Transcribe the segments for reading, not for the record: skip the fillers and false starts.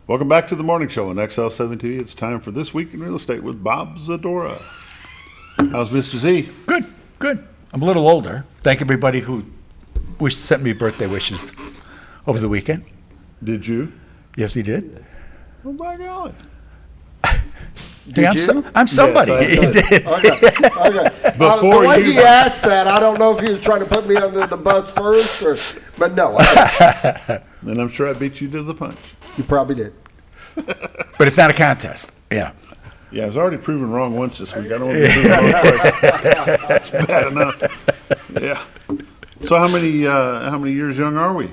Welcome back to the morning show on XL7TV. It's time for This Week in Real Estate with Bob Zdora. How's Mr. Z? Good. I'm a little older. Thank everybody who sent me birthday wishes over the weekend. Did you? Yes, he did. Oh, by golly. Did you? I'm somebody. Yes, He did. Okay. Before the way you- he asked that, I don't know if he was trying to put me under the bus first, but no, I didn't. And I'm sure I beat you to the punch. You probably did. But it's not a contest. Yeah. Yeah, I was already proven wrong once this week. I don't want to be proven wrong twice. That's bad enough. Yeah. So how many years young are we?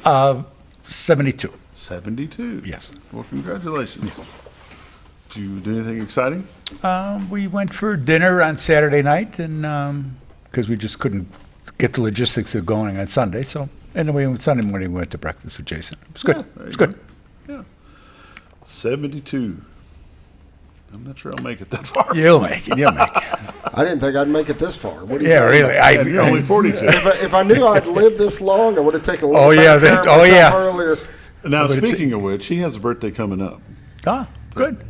72. 72. Yes. Well, congratulations. Did you do anything exciting? We went for dinner on Saturday night, and because we just couldn't get the logistics of going on Sunday, and then Sunday morning we went to breakfast with Jason. It was good. Yeah, there It was you good. go. Yeah. 72. I'm not sure I'll make it that far. You'll make it. I didn't think I'd make it this far. What do you Yeah, think? really. Yeah, you're only 42. If I knew I'd lived this long, I would have taken a little Oh, yeah, better care of oh, myself yeah. earlier. Now, speaking of which, he has a birthday coming up. Good.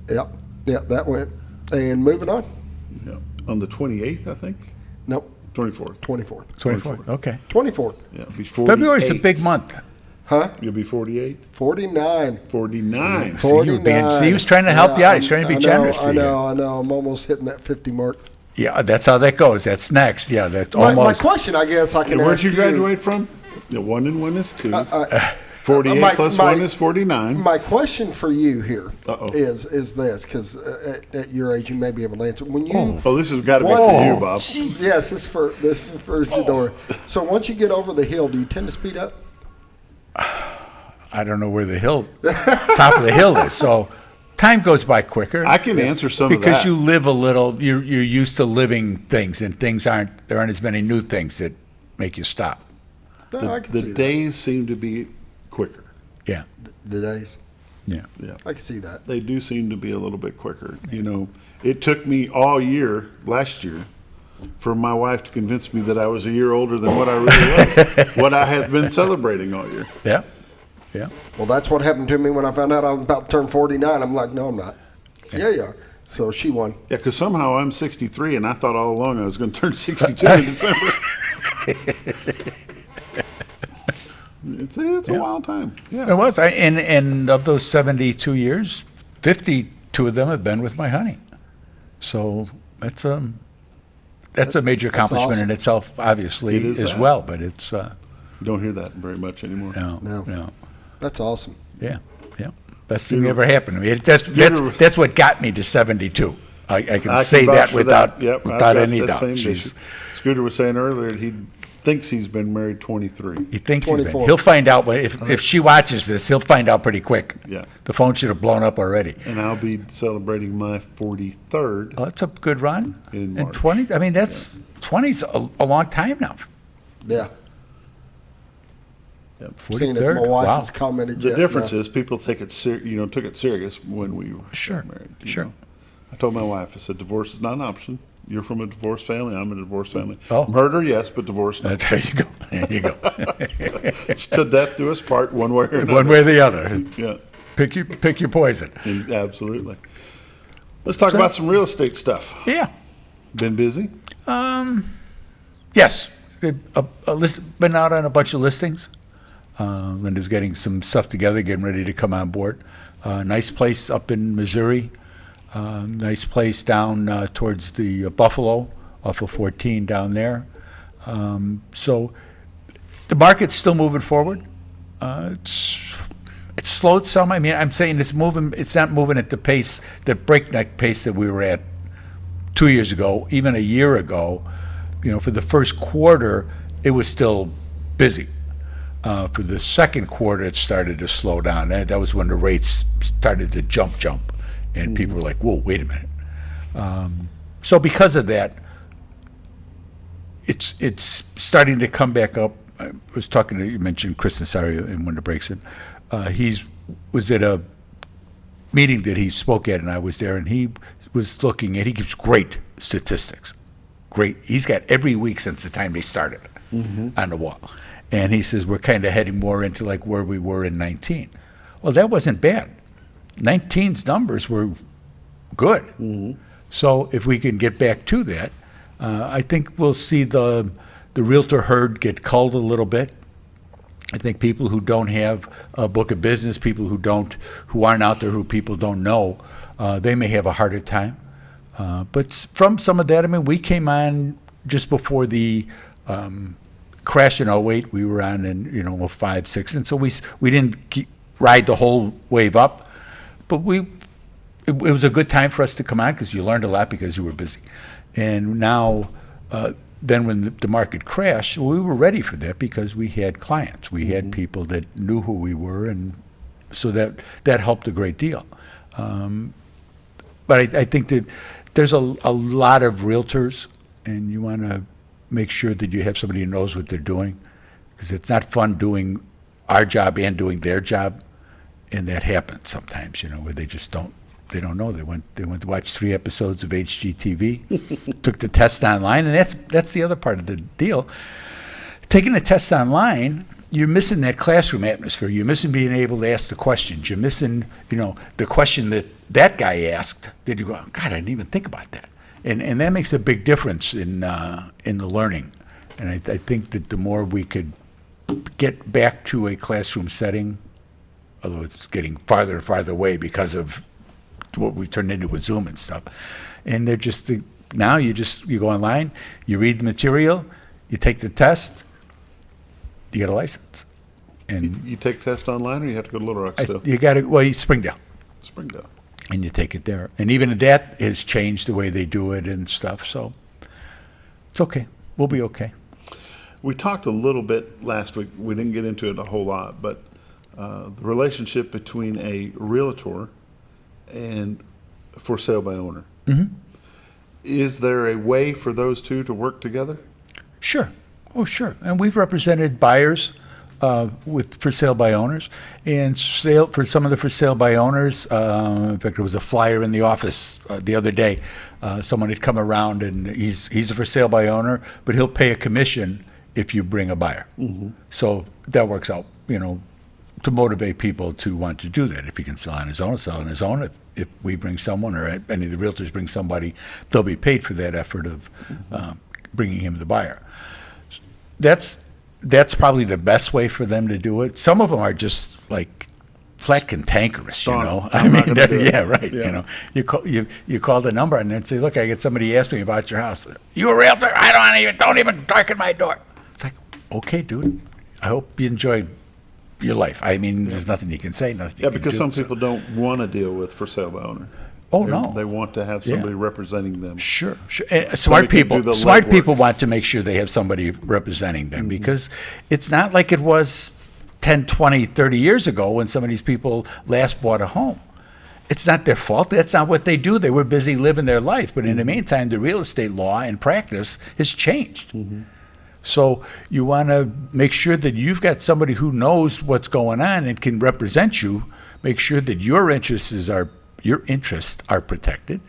Yeah, that went. And moving on. Yeah. On the 28th, I think. Nope, 24th. 24th. 24. Okay. 24th. Yeah, it'll be 48. February's a big month. Huh? You'll be 48? 49. 49. See, you were being- see, he was trying to help you out. He's trying to be generous to I you. know. I'm almost hitting that 50 mark. Yeah, that's how that goes. That's next. Yeah, that's My almost. question, I guess, I can And where'd ask you graduate from? Yeah, 1 and 1 is 2. 48 my- plus my- 1 is 49. My question for you here Uh-oh. is this, because at your age you may be able to answer. When you Oh, this has got to be Whoa. for you, Bob. yes, this is for Zdora. So once you get over the hill, do you tend to speed up? I don't know where the top of the hill is. So time goes by quicker. I can answer some of because that. you live a little. You're used to living things, and there aren't as many new things that make you stop. No, I can The see days seem to be quicker. Yeah. that. The days, Yeah. Yeah. I can see that. They do seem to be a little bit quicker. You know, it took me all year, last year, for my wife to convince me that I was a year older than what I really was, what I had been celebrating all year. Yeah. Yeah. Well, that's what happened to me when I found out I was about to turn 49. I'm like, no, I'm not. Yeah, you are. So she won. Yeah, because somehow I'm 63, and I thought all along I was going to turn 62 in December. It's a wild time. Yeah. It was. And of those 72 years, 52 of them have been with my honey. So that's a major accomplishment awesome. in itself, obviously, It is as that. well. But it's You don't hear that very much anymore. no. That's awesome. Yeah. Best thing that ever happened to me. That's what got me to 72. I can I say vouch that for without Yep, I've without got any that doubt. same She's- issue. Scooter was saying earlier he thinks he's been married 23. He thinks he's been. 24. He'll find out if she watches this. He'll find out pretty quick. Yeah. The phone should have blown up already. And I'll be celebrating my 43rd. Oh, that's a good run. In And March. 20. I mean, that's 20's a long time now. Yeah. Yep. Seeing if 43rd. my wife Wow. has commented The yet. difference No. is people took it serious when we were Sure, married. you sure. know. I told my wife, I said, divorce is not an option. You're from a divorced family. I'm a divorced family. Oh. Murder, yes, but divorce, no. There you go. There you go. It's to death do us part, one way or another. One way or the other. Yeah, Pick your poison. absolutely. Let's talk about some real estate stuff. Yeah. Been busy? Yes. Been out on a bunch of listings. Linda's getting some stuff together, getting ready to come on board. Nice place up in Missouri. Nice place down towards the Buffalo, off of 14 down there. So the market's still moving forward. It's slowed some. I mean, I'm saying it's moving. It's not moving at the pace, the breakneck pace that we were at 2 years ago, even a year ago. You know, for the first quarter, it was still busy. For the second quarter, it started to slow down. That was when the rates started to jump, and people were like, "Whoa, wait a minute." So because of that, it's starting to come back up. I was talking to you, mentioned Chris Nasario in one of the breaks, and he was at a meeting that he spoke at, and I was there, and he was looking at. He gives great statistics. Great. He's got every week since the time they started on the wall. And he says, we're kind of heading more into like where we were in 19. Well, that wasn't bad. 19's numbers were good. So if we can get back to that, I think we'll see the realtor herd get culled a little bit. I think people who don't have a book of business, people who aren't out there, who people don't know, they may have a harder time. But from some of that, I mean, we came on just before the crash in '08. We were on in 05, 06, and so we didn't ride the whole wave up, but it was a good time for us to come on because you learned a lot because you were busy. And now, then when the market crashed, we were ready for that because we had clients. We had people that knew who we were, and so that helped a great deal. But I think that there's a lot of realtors, and you want to make sure that you have somebody who knows what they're doing, because it's not fun doing our job and doing their job, and that happens sometimes, where they just don't know. They went to watch 3 episodes of HGTV, took the test online, and that's the other part of the deal. Taking a test online, you're missing that classroom atmosphere. You're missing being able to ask the questions. You're missing, the question that guy asked. That you go, God, I didn't even think about that. And that makes a big difference in the learning. And I think that the more we could get back to a classroom setting, although it's getting farther and farther away because of what we turned into with Zoom and stuff. And they're just, now you go online, you read the material, you take the test, you get a license. And You take test online, or you have to go to Little Rock still? you got to, Springdale. Springdale. And you take it there. And even that has changed the way they do it and stuff, so it's okay. We'll be okay. We talked a little bit last week. We didn't get into it a whole lot, but the relationship between a realtor and for sale by owner. Is there a way for those two to work together? Sure. Oh, sure. And we've represented buyers for sale by owners, and for some of the for sale by owners. In fact, there was a flyer in the office the other day. Someone had come around, and he's a for sale by owner, but he'll pay a commission if you bring a buyer. So that works out, to motivate people to want to do that. If he can sell on his own, sell on his own. If we bring someone, or any of the realtors bring somebody, they'll be paid for that effort of bringing him the buyer. That's probably the best way for them to do it. Some of them are just like flat cantankerous, I'm not gonna do it. Yeah, right. Yeah. You call the number and then say, "Look, I get somebody asked me about your house. You a realtor? Don't even darken my door." It's like, okay, dude. I hope you enjoy your life. I mean, there's nothing you can say. Nothing. Yeah, because some people don't want to deal with for sale by owner. Oh, no. They want to have somebody representing them. Sure. Somebody Smart can do the smart legwork. people want to make sure they have somebody representing them, because it's not like it was 10, 20, 30 years ago when some of these people last bought a home. It's not their fault. That's not what they do. They were busy living their life. But in the meantime, the real estate law and practice has changed. So you want to make sure that you've got somebody who knows what's going on and can represent you. Make sure that your interests are protected,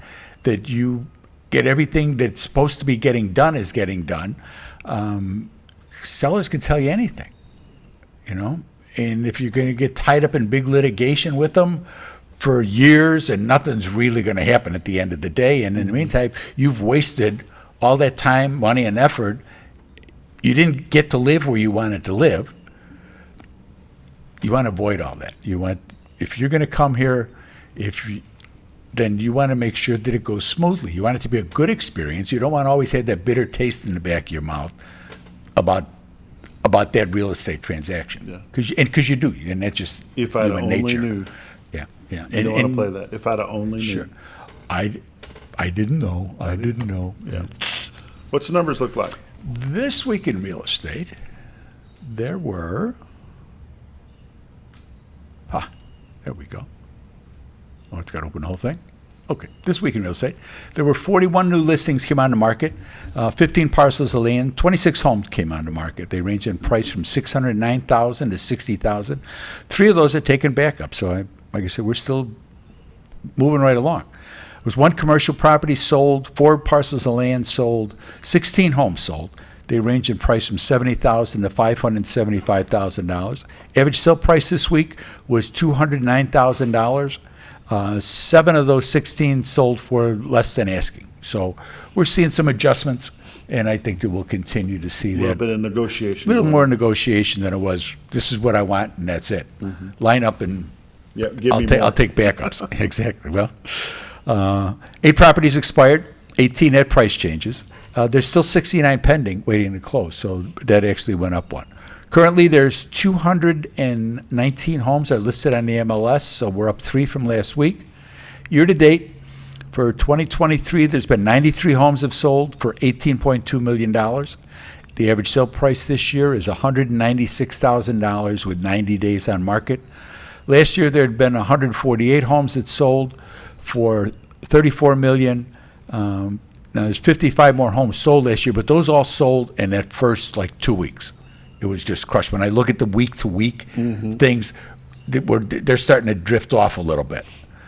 that you get everything that's supposed to be getting done is getting done. Sellers can tell you anything, and if you're going to get tied up in big litigation with them for years, and nothing's really going to happen at the end of the day, and in the meantime, you've wasted all that time, money, and effort. You didn't get to live where you wanted to live. You want to avoid all that. If you're going to come here, then you want to make sure that it goes smoothly. You want it to be a good experience. You don't want to always have that bitter taste in the back of your mouth about that real estate transaction. Because you do, and that's just If I'd human only nature. knew. Yeah. You don't want to play that. If I'd only knew. Sure. I didn't know. I didn't know. Yeah. What's the numbers look like? This week in real estate, there were. There we go. Oh, it's got to open the whole thing? Okay. This week in real estate, there were 41 new listings came on the market, 15 parcels of land, 26 homes came on the market. They range in price from $609,000 to $60,000. 3 of those are taken back up. So, like I said, we're still moving right along. There was 1 commercial property sold, 4 parcels of land sold, 16 homes sold, They range in price from $70,000 to $575,000. Average sale price this week was $209,000. 7 of those 16 sold for less than asking. So we're seeing some adjustments, and I think that we'll continue to see A little that. bit of negotiation. A little more negotiation than it was. This is what I want, and that's it. Line up, and Yeah, give me I'll more. take backups. Exactly. Well, 8 properties expired, 18 net price changes. There's still 69 pending, waiting to close, so that actually went up 1. Currently, there's 219 homes that are listed on the MLS, so we're up 3 from last week. Year to date, for 2023, there's been 93 homes have sold for $18.2 million. The average sale price this year is $196,000 with 90 days on market. Last year, there had been 148 homes that sold for $34 million. Now, there's 55 more homes sold last year, but those all sold in that first, 2 weeks. It was just crushed. When I look at the week-to-week things, they're starting to drift off a little bit.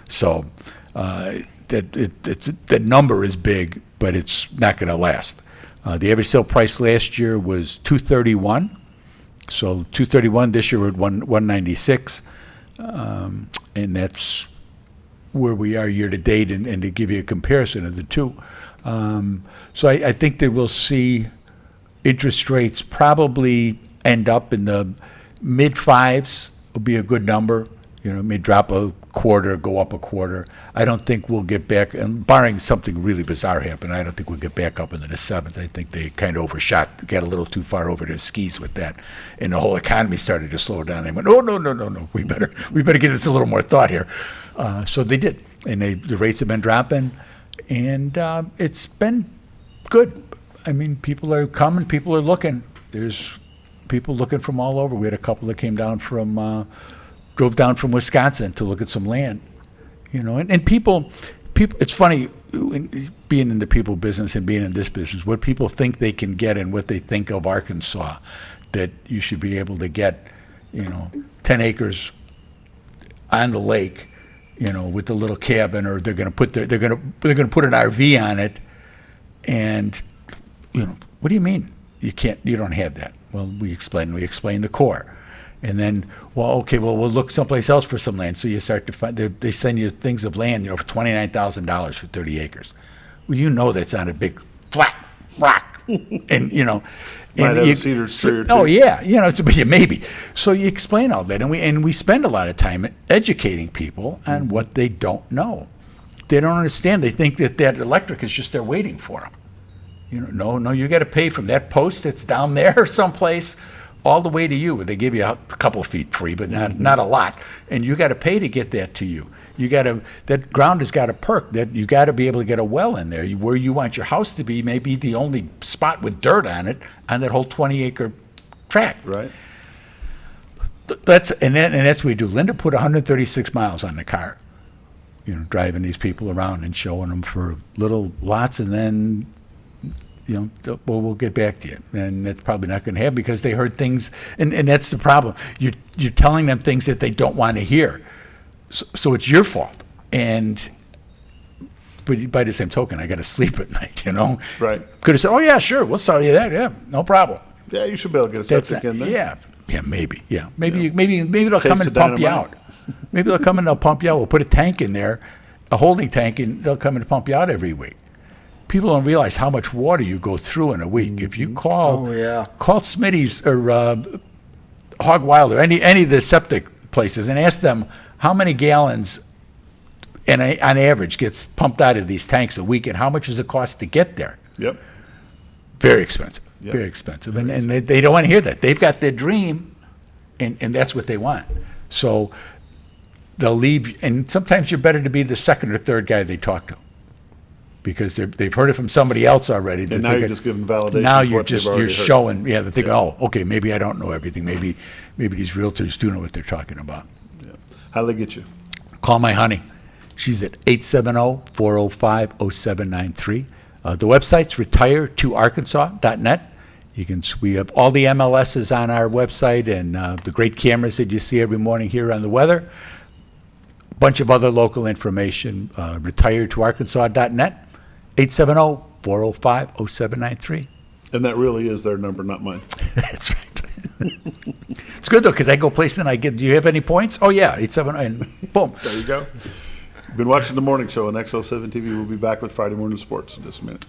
So that number is big, but it's not going to last. The average sale price last year was $231. So $231 this year, we're at $196. And that's where we are year to date, and to give you a comparison of the two. So I think that we'll see interest rates probably end up in the mid-5s. Will be a good number. It may drop a quarter, go up a quarter. I don't think we'll get back, and barring something really bizarre happen, I don't think we'll get back up into the 7s. I think they kind of overshot, got a little too far over their skis with that, and the whole economy started to slow down. They went, oh, no, we better give this a little more thought here. So they did, and the rates have been dropping, and it's been good. I mean, people are coming, people are looking. There's people looking from all over. We had a couple that came down drove down from Wisconsin to look at some land, and people, it's funny, being in the people business and being in this business, what people think they can get and what they think of Arkansas, that you should be able to get, 10 acres on the lake, with the little cabin, or they're going to put an RV on it, and what do you mean you don't have that? Well, we explain the core. And then, we'll look someplace else for some land. So you start to find, they send you things of land, for $29,000 for 30 acres. Well, that's on a big flat rock, and Might have a cedar tree or two. Oh yeah, maybe. So you explain all that, and we spend a lot of time educating people on what they don't know. They don't understand. They think that electric is just there waiting for them. No, you got to pay from that post that's down there someplace all the way to you. They give you a couple of feet free, but not a lot, and you got to pay to get that to you. That ground has got to perk. That you got to be able to get a well in there where you want your house to be. Maybe the only spot with dirt on it on that whole 20-acre tract. Right. That's what we do. Linda put 136 miles on the car, driving these people around and showing them for little lots, and then we'll get back to you. And that's probably not going to happen because they heard things, and that's the problem. You're telling them things that they don't want to hear. So it's your fault. But by the same token, I got to sleep at night, Right. Could have said, oh, yeah, sure, we'll sell you that. Yeah, no problem. Yeah, you should be able to get a septic in there. Yeah, maybe. Yeah, maybe they'll come Taste and of pump you dynamite. out. Maybe they'll come and they'll pump you out. We'll put a tank in there, a holding tank, and they'll come and pump you out every week. People don't realize how much water you go through in a week. If you call Smitty's or Hog Wild or any of the septic places and ask them how many gallons on average gets pumped out of these tanks a week, and how much does it cost to get there? Yep. Very expensive. Yep. Very expensive. And they don't want to hear that. They've got their dream, and that's what they want. So they'll leave, and sometimes you're better to be the second or third guy they talk to, because they've heard it from somebody else already. And now you're just giving validation. Now to you're what they've already heard. showing, they're thinking, oh, okay, maybe I don't know everything. Maybe these realtors do know what they're talking about. Yeah. How do they get you? Call my honey. She's at 870-405-0793. The website's retiretoarkansas.net. We have all the MLSs on our website, and the great cameras that you see every morning here on the weather. A bunch of other local information, retiretoarkansas.net, 870-405-0793. And that really is their number, not mine. That's right. It's good though, because I go places and I get, do you have any points? Oh yeah, 87, and boom. There you go. Been watching the morning show on XL7 TV. We'll be back with Friday Morning Sports in just a minute.